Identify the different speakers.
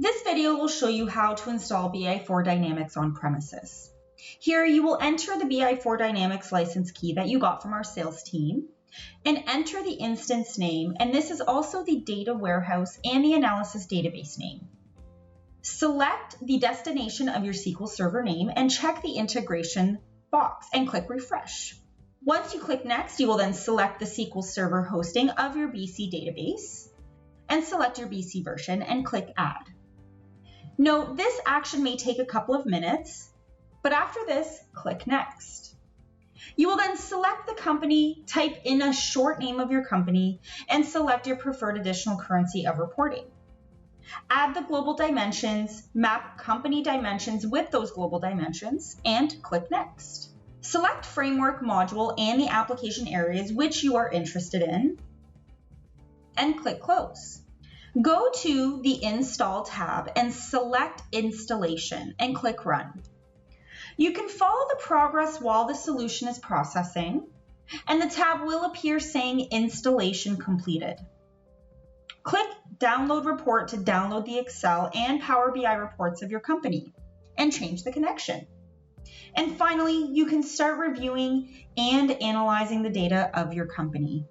Speaker 1: This video will show you how to install BI4 Dynamics on premises. Here you will enter the BI4 Dynamics license key that you got from our sales team and enter the instance name, and this is also the data warehouse and the analysis database name. Select the destination of your SQL Server name and check the integration box and click refresh. Once you click next, you will then select the SQL Server hosting of your BC database and select your BC version and click add. Note, this action may take a couple of minutes, but after this, click next. You will then select the company, type in a short name of your company, and select your preferred additional currency of reporting. Add the global dimensions, map company dimensions with those global dimensions, and click next. Select framework module and the application areas which you are interested in, and click close. Go to the Install tab and select Installation and click Run. You can follow the progress while the solution is processing, and the tab will appear saying Installation Completed. Click Download Report to download the Excel and Power BI reports of your company and change the connection. And finally, you can start reviewing and analyzing the data of your company.